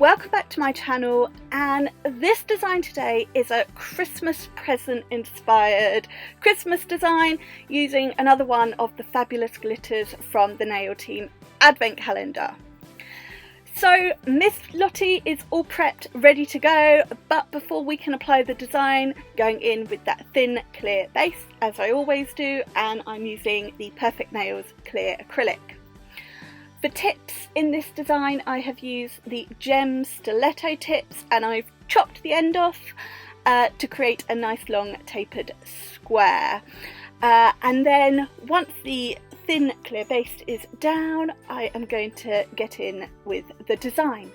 welcome back to my channel, and this design today is a Christmas present inspired Christmas design using another one of the fabulous glitters from the Nail Team Advent Calendar. So Miss Lottie is all prepped, ready to go, but before we can apply the design, going in with that thin clear base as I always do, and I'm using the Perfect Nails clear acrylic. For tips in this design, I have used the Gem stiletto tips, and I've chopped the end off to create a nice long tapered square. And then once the thin clear base is down, I am going to get in with the design.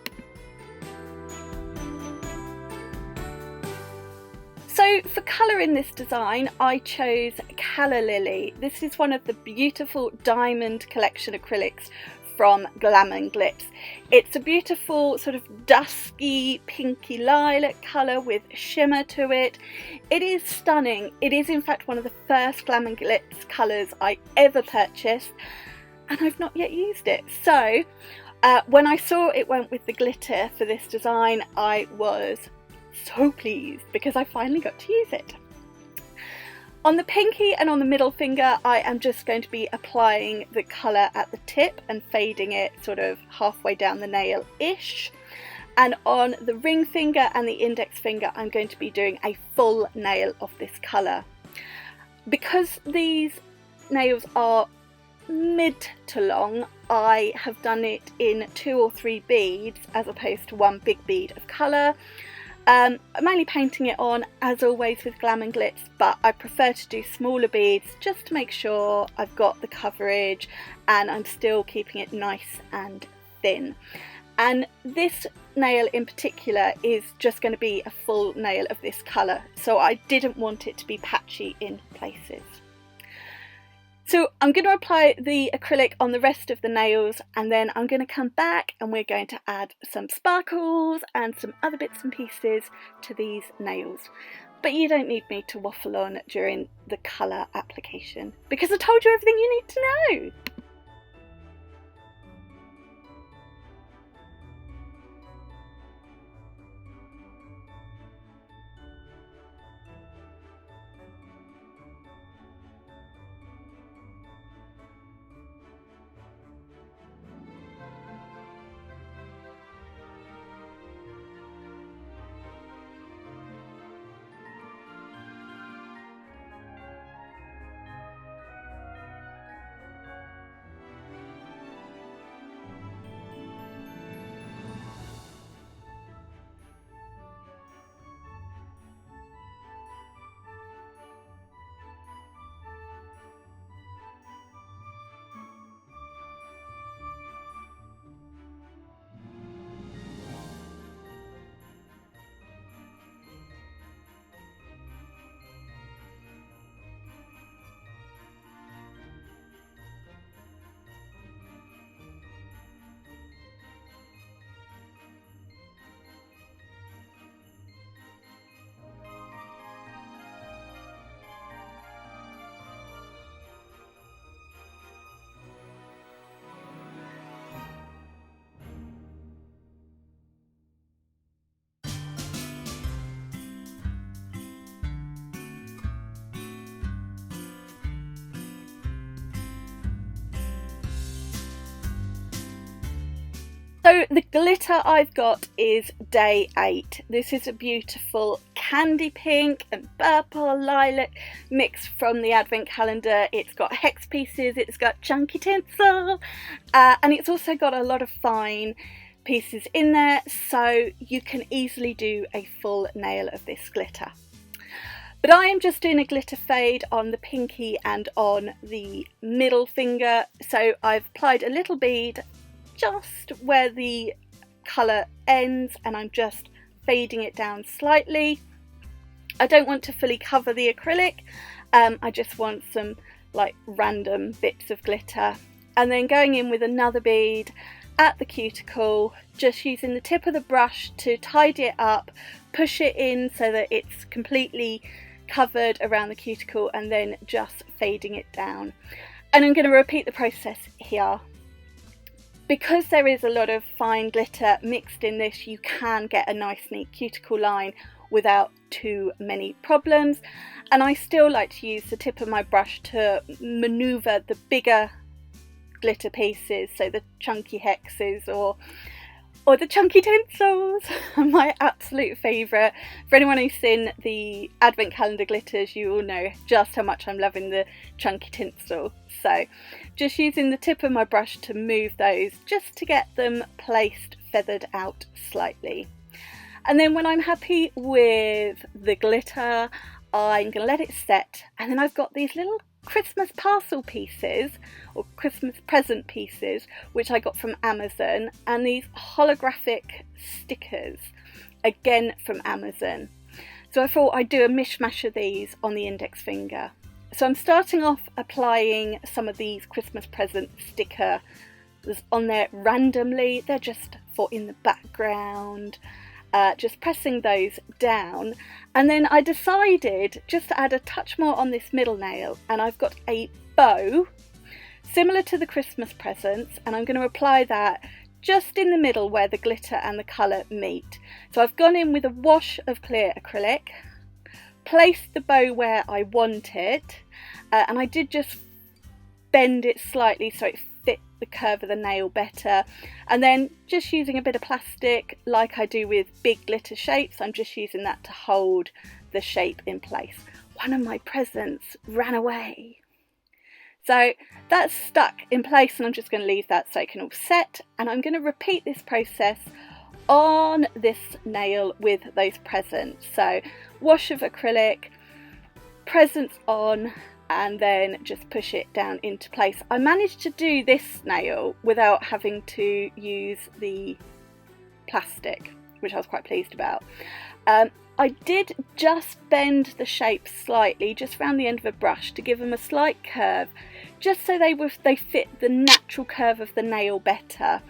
So for colour in this design, I chose Calla Lily. This is one of the beautiful diamond collection acrylics from Glam and Glits. It's a beautiful sort of dusky pinky lilac colour with shimmer to it. It is stunning. It is in fact one of the first Glam and Glits colours I ever purchased, and I've not yet used it. So when I saw it went with the glitter for this design, I was so pleased because I finally got to use it. On the pinky and on the middle finger, I am just going to be applying the colour at the tip and fading it sort of halfway down the nail-ish. And on the ring finger and the index finger, I'm going to be doing a full nail of this colour. Because these nails are mid to long, I have done it in 2 or 3 beads as opposed to one big bead of colour. I'm only painting it on, as always with Glam and Glitz, but I prefer to do smaller beads just to make sure I've got the coverage and I'm still keeping it nice and thin. And this nail in particular is just going to be a full nail of this colour, so I didn't want it to be patchy in places. So I'm going to apply the acrylic on the rest of the nails, and then I'm going to come back and we're going to add some sparkles and some other bits and pieces to these nails. But you don't need me to waffle on during the colour application because I told you everything you need to know. So the glitter I've got is day 8. This is a beautiful candy pink and purple lilac mix from the Advent Calendar. It's got hex pieces, it's got chunky tinsel, and it's also got a lot of fine pieces in there, so you can easily do a full nail of this glitter. But I am just doing a glitter fade on the pinky and on the middle finger, so I've applied a little bead just where the colour ends, and I'm just fading it down slightly. I don't want to fully cover the acrylic, I just want some like random bits of glitter, and then going in with another bead at the cuticle, just using the tip of the brush to tidy it up, push it in so that it's completely covered around the cuticle, and then just fading it down. And I'm going to repeat the process here. because there is a lot of fine glitter mixed in this, you can get a nice neat cuticle line without too many problems. And I still like to use the tip of my brush to manoeuvre the bigger glitter pieces, so the chunky hexes or the chunky tinsels, my absolute favourite. For anyone who's seen the advent calendar glitters, you all know just how much I'm loving the chunky tinsel. So just using the tip of my brush to move those, just to get them placed feathered out slightly. And then when I'm happy with the glitter, I'm going to let it set, and then I've got these little Christmas parcel pieces or Christmas present pieces which I got from Amazon, and these holographic stickers again from Amazon. So I thought I'd do a mishmash of these on the index finger. So I'm starting off applying some of these Christmas present stickers on there randomly. They're just for in the background. Just pressing those down, and then I decided just to add a touch more on this middle nail, and I've got a bow similar to the Christmas presents, and I'm going to apply that just in the middle where the glitter and the colour meet. So I've gone in with a wash of clear acrylic, placed the bow where I want it, and I did just bend it slightly so it fit the curve of the nail better, and then just using a bit of plastic like I do with big glitter shapes, I'm just using that to hold the shape in place. One of my presents ran away, so that's stuck in place, and I'm just going to leave that so it can all set, and I'm going to repeat this process on this nail with those presents. So wash of acrylic, presents on, and then just push it down into place. I managed to do this nail without having to use the plastic, which I was quite pleased about. I did just bend the shape slightly, just around the end of a brush, to give them a slight curve, just so they fit the natural curve of the nail better.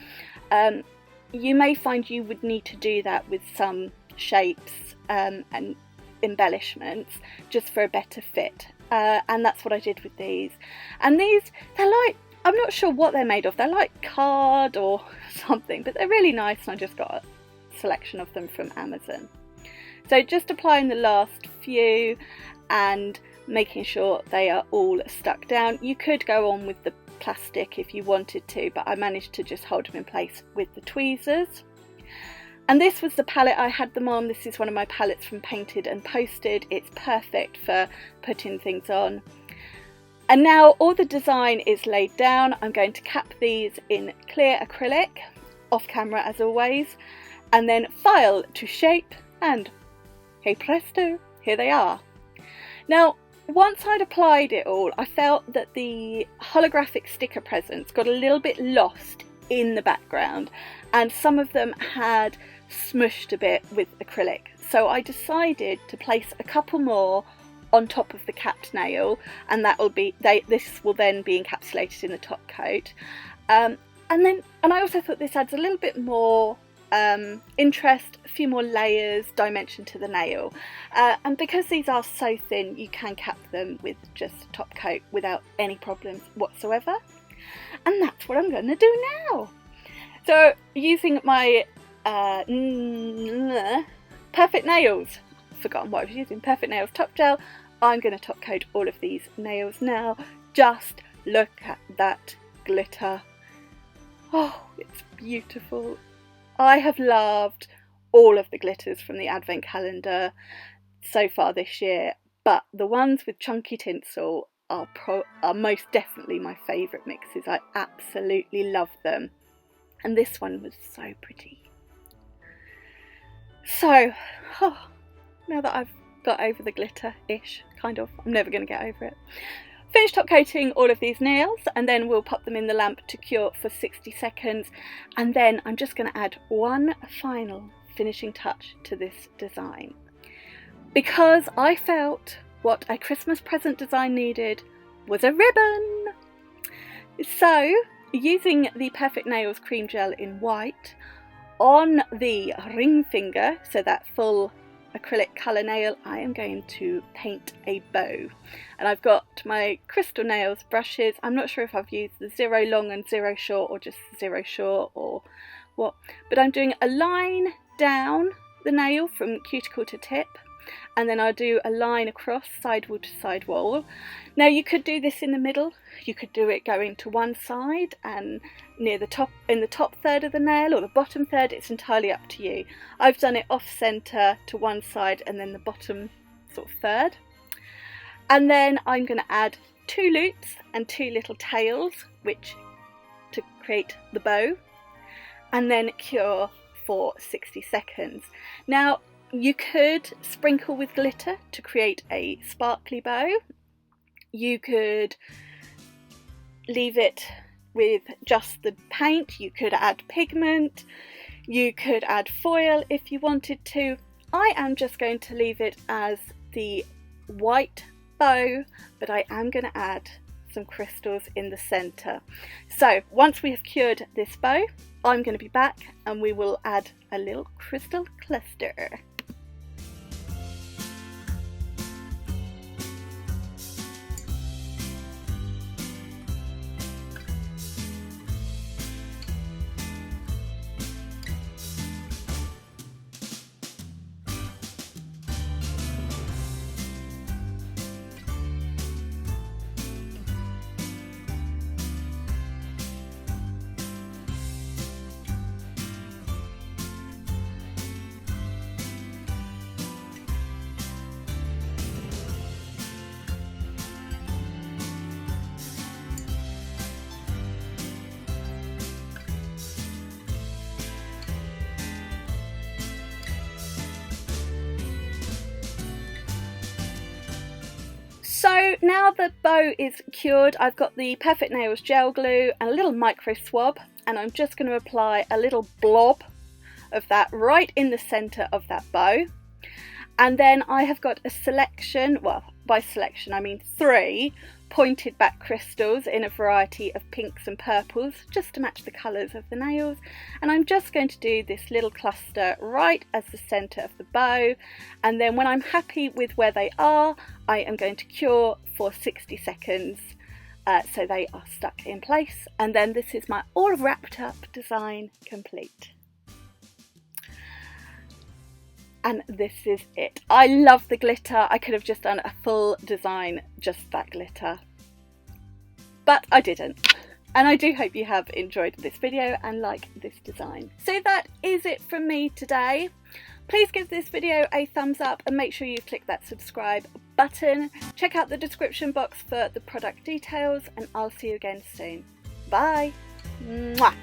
You may find you would need to do that with some shapes and embellishments, just for a better fit. And that's what I did with these. And these, they're like, I'm not sure what they're made of. They're like card or something, but they're really nice, and I just got a selection of them from Amazon. So just applying the last few and making sure they are all stuck down. You could go on with the plastic if you wanted to, but I managed to just hold them in place with the tweezers. And this was the palette I had them on. This is one of my palettes from Painted and Posted. It's perfect for putting things on. And now all the design is laid down. I'm going to cap these in clear acrylic, off camera as always, and then file to shape, and hey presto, here they are. Now, once I'd applied it all, I felt that the holographic sticker presents got a little bit lost in the background, and some of them had smushed a bit with acrylic. So I decided to place a couple more on top of the capped nail, and that will be this will then be encapsulated in the top coat. And I also thought this adds a little bit more interest, a few more layers, dimension to the nail, and because these are so thin, you can cap them with just a top coat without any problems whatsoever. And that's what I'm going to do now. So using my Perfect Nails, forgotten what I was using, Perfect Nails top gel, I'm going to top coat all of these nails now. Just look at that glitter. Oh, it's beautiful. I have loved all of the glitters from the advent calendar so far this year, but the ones with chunky tinsel are most definitely my favourite mixes. I absolutely love them, and this one was so pretty. So, now that I've got over the glitter-ish, kind of, I'm never going to get over it. Finish top coating all of these nails, and then we'll pop them in the lamp to cure for 60 seconds, and then I'm just going to add one final finishing touch to this design, because I felt what a Christmas present design needed was a ribbon. So, using the Perfect Nails cream gel in white on the ring finger, so that full acrylic colour nail, I am going to paint a bow. And I've got my crystal nails brushes. I'm not sure if I've used the 0 long and 0 short or just 0 short or what, but I'm doing a line down the nail from cuticle to tip, and then I'll do a line across sidewall to sidewall. Now you could do this in the middle, you could do it going to one side and near the top, in the top third of the nail, or the bottom third. It's entirely up to you. I've done it off centre to one side and then the bottom sort of third. And then I'm going to add 2 loops and 2 little tails, which to create the bow, and then cure for 60 seconds. Now you could sprinkle with glitter to create a sparkly bow. You could leave it with just the paint. You could add pigment. You could add foil if you wanted to. I am just going to leave it as the white bow, but I am going to add some crystals in the centre. So once we have cured this bow, I'm going to be back and we will add a little crystal cluster. So now the bow is cured, I've got the Perfect Nails gel glue and a little micro swab, and I'm just going to apply a little blob of that right in the centre of that bow. And then I have got a selection, well, by selection I mean 3 pointed back crystals in a variety of pinks and purples, just to match the colours of the nails. And I'm just going to do this little cluster right as the centre of the bow, and then when I'm happy with where they are, I am going to cure for 60 seconds so they are stuck in place, and then this is my all wrapped up design complete. And this is it. I love the glitter. I could have just done a full design, just that glitter, but I didn't. And I do hope you have enjoyed this video and like this design. So that is it from me today. Please give this video a thumbs up and make sure you click that subscribe button. Check out the description box for the product details, and I'll see you again soon. Bye. Mwah.